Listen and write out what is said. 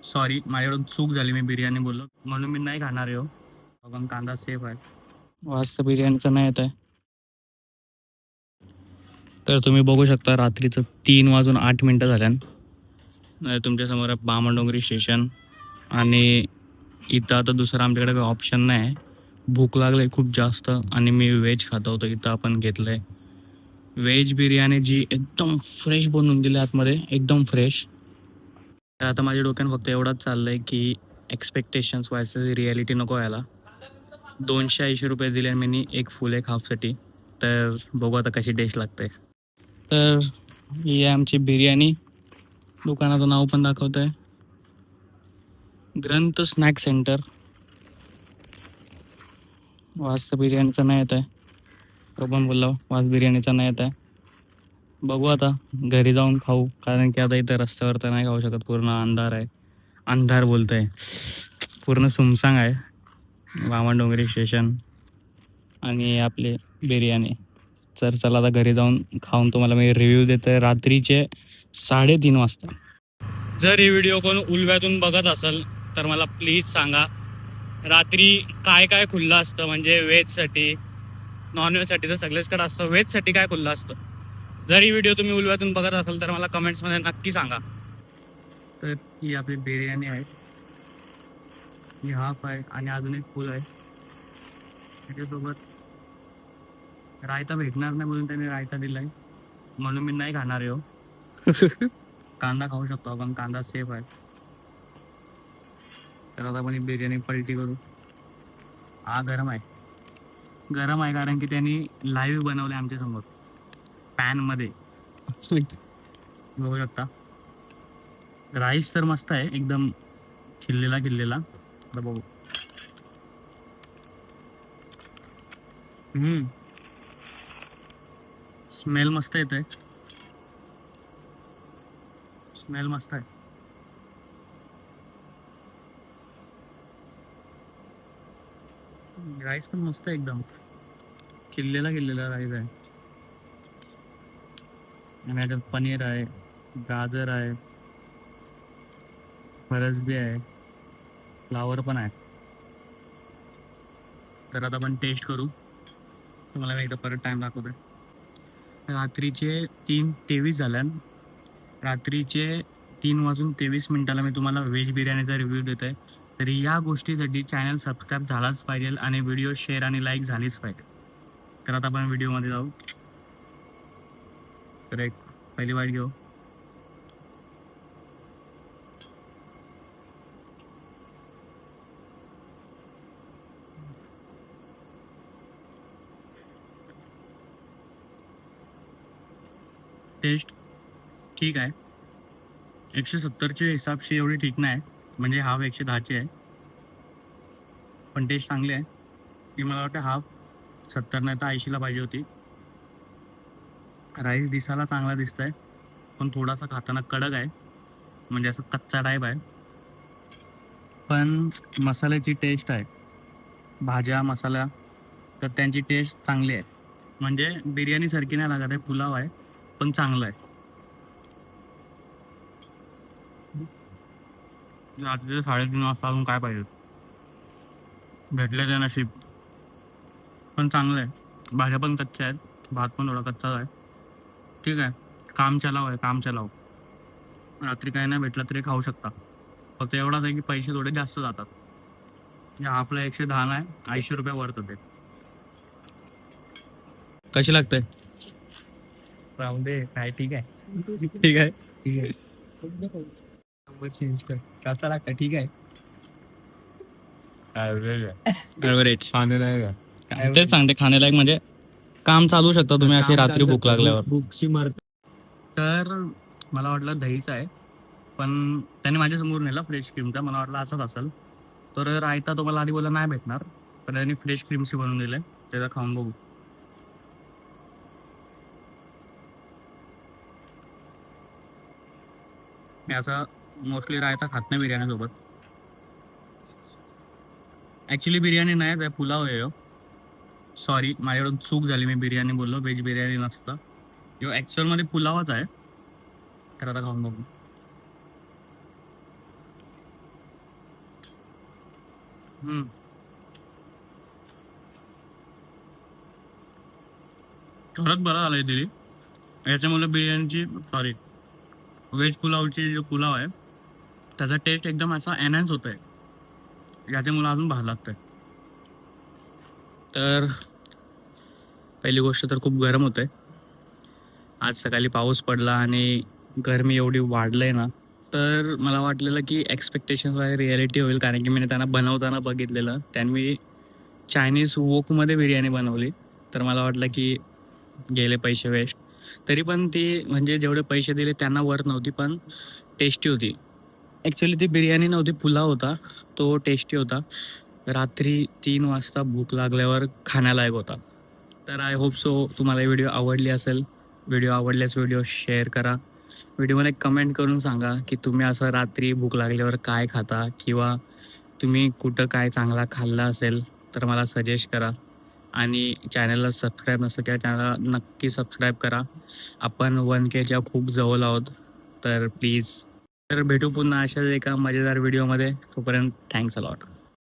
Sorry, माझ्याकडून चूक झाली, मी बिर्याणी बोललो म्हणून मी नाही खाणार आहे हो. पण कांदा सेफ आहे. वाजता बिर्याणीचा नाही येत आहे. तर तुम्ही बघू शकता रात्रीचं 3:08 झाल्यान तुमच्यासमोर आहे बामणडोंगरी स्टेशन. आणि इथं आता दुसरं आमच्याकडे काही ऑप्शन नाही आहे. भूक लागली आहे खूप जास्त आणि मी व्हेज खातो होतो. इथं आपण घेतलं आहे व्हेज बिर्याणी, जी एकदम फ्रेश बनवून दिली आतमध्ये, एकदम फ्रेश. तर आता माझ्या डोक्यात फक्त एवढंच चाललं आहे की एक्सपेक्टेशन्स व्हायचं, रिॲलिटी नको यायला. 280 रुपये दिले मी एक फुल एक हाफसाठी. तर बघू आता कशी टेस्ट लागते. तर ही आहे आमची बिर्याणी. दुकानाचं नाव पण दाखवत आहे, ग्रंथ स्नॅक सेंटर. वास बिर्याणीचा नाही येत आहे. तो पण बोलला वास बिर्याणीचा नाही येत आहे. बघू आता घरी जाऊन खाऊ, कारण की आता इथं रस्त्यावर तर नाही खाऊ शकत. पूर्ण अंधार आहे. अंधार बोलत आहे, पूर्ण सुमसांग आहे वामनडोंगरी स्टेशन. आणि आपली बिर्याणी. तर चला आता घरी जाऊन खाऊन तुम्हाला मी रिव्ह्यू देतो आहे रात्रीचे 3:30 वाजता. जर ही व्हिडिओ कोण उलव्यातून बघत असेल तर मला प्लीज सांगा, रात्री काय काय खुल्लं असतं. म्हणजे व्हेजसाठी, नॉनव्हेजसाठी तर सगळेचकडे असतं, व्हेजसाठी काय खुल्लं असतं. जर ही व्हिडिओ तुम्ही उलव्यातून बघत असाल तर मला कमेंट्समध्ये नक्की सांगा. तर ही आपली बिर्याणी आहे, ही हाफ आहे आणि अजून एक फुल आहे. त्याच्यासोबत रायता भेटणार नाही म्हणून त्याने रायता दिलाय, म्हणून मी नाही खाणार आहे हो. कांदा खाऊ शकतो आपण, कांदा सेफ आहे. तर आता आपण ही बिर्याणी पलटी करू. हा गरम आहे, गरम आहे कारण की त्यांनी लाईव्ह बनवले आमच्या समोर पॅनमध्ये. बघू शकता. राईस तर मस्त आहे, एकदम खिल्लेला खिल्लेला. आता बघू. स्मेल मस्त येत आहे, स्मेल मस्त आहे. राईस पण मस्त आहे, एकदम खिल्लेला खिल्लेला राईस आहे. आणि याच्यात पनीर आहे, गाजर आहे, फरसबी आहे, फ्लावर पण आहे. तर आता आपण टेस्ट करू. तुम्हाला मी एकदा परत टाईम दाखवतो. रात्रीचे 3:23 झाल्यान. रात्रीचे 3:23 मी तुम्हाला व्हेज बिर्याणीचा रिव्ह्यू देतो आहे. तर या गोष्टीसाठी चॅनल सबस्क्राईब झालाच पाहिजे आणि व्हिडिओ शेअर आणि लाईक झालीच पाहिजे. तर आता आपण व्हिडिओमध्ये जाऊ. तर एक पहिली वाईट घेऊ. टेस्ट ठीक आहे, 170च्या हिसाबशी एवढी ठीक नाही, म्हणजे हाफ 110ची आहे. पण टेस्ट चांगली आहे. ती मला वाटतं हाफ 70 नाही तर 80ला पाहिजे होती. राईस दिसायला चांगला दिसत आहे, पण थोडासा खाताना कडक आहे, म्हणजे असं कच्चा टाईप आहे. पण मसाल्याची टेस्ट आहे, भाज्या मसाला, तर त्यांची टेस्ट चांगली आहे. म्हणजे बिर्याणीसारखी नाही लागत आहे, पुलाव आहे पण चांगलं आहे. रात्रीचे 3:30 वाजता अजून काय पाहिजे, भेटले ते नशीब. पण चांगलं आहे, भाज्या पण कच्च्या आहेत, भात पण थोडा कच्चाच आहे. ठीक आहे, काम चलाव आहे, काम चलाव. रात्री काही नाही भेटलं तरी खाऊ शकता. फक्त एवढाच आहे की पैसे थोडे जास्त जातात. म्हणजे हाफला 110 नाही, 80 रुपये वर्थ होते. कशी लागते? राहून दे, काय ठीक आहे, ठीक आहे, ठीक आहे. नंबर चेंज कर, कसा लागतं? ठीक आहे, ॲव्हरेज. खाण्यालायक आहे. तेच सांगते, खाण्यालायक म्हणजे काम चालू शकता तुम्ही अशी रात्री भूक लागल्यावर. भूकशी मारत. तर मला वाटलं दहीचा आहे, पण त्याने माझ्यासमोर नेला फ्रेश क्रीमचा, मला वाटलं असंच असेल. तर रायता तो मला आधी बोलला नाही भेटणार, पण त्यांनी फ्रेश क्रीमची बनवून दिलं, त्याचा खाऊन बघू. मी असा मोस्टली रायता खात नाही बिर्याणीसोबत. ॲक्च्युली बिर्याणी नाही, ते पुलाव आहे. सॉरी, माझ्याकडून चूक झाली, मी बिर्याणी बोललो, व्हेज बिर्याणी नसतं. किंवा ॲक्च्युअलमध्ये पुलावच आहे. तर आता खाऊन बघू. खरंच बरं झालंय दिली. याच्यामुळे बिर्याणीची सॉरी व्हेज पुलावची जो पुलाव आहे त्याचा टेस्ट एकदम असा एनहान्स होतोय. याच्यामुळे अजून भारी लागतंय. तर पहिली गोष्ट तर खूप गरम होतंय. आज सकाळी पाऊस पडला आणि गरमी एवढी वाढलंय ना, तर मला वाटलेलं की एक्सपेक्टेशन्स रिॲलिटी होईल, कारण की मी त्यांना बनवताना बघितलेलं. त्यांनी चायनीज वोकमध्ये बिर्याणी बनवली, तर मला वाटलं की गेले पैसे वेस्ट. तरी पण ती म्हणजे जेवढे पैसे दिले त्यांना वर्थ नव्हती, पण टेस्टी होती. ॲक्च्युली ती बिर्याणी नव्हती, पुलाव होता. तो टेस्टी होता. रात्री 3 वाजता भूक लागल्यावर खाण्यालायक होता. तर आय होप सो तुम्हाला व्हिडिओ आवडली असेल. व्हिडिओ आवडल्यास व्हिडिओ शेअर करा. व्हिडिओमध्ये कमेंट करून सांगा की तुम्ही असं रात्री भूक लागल्यावर काय खाता, किंवा तुम्ही कुठं काय चांगला खाल्ला असेल तर मला सजेस्ट करा. आणि चॅनलला सबस्क्राईब नसेल किंवा चॅनलला नक्की सबस्क्राईब करा. आपण 1Kच्या खूप जवळ आहोत, तर प्लीज. तर भेटू पुन्हा अशाच एका मजेदार व्हिडिओमध्ये. तोपर्यंत थँक्स अ लॉट.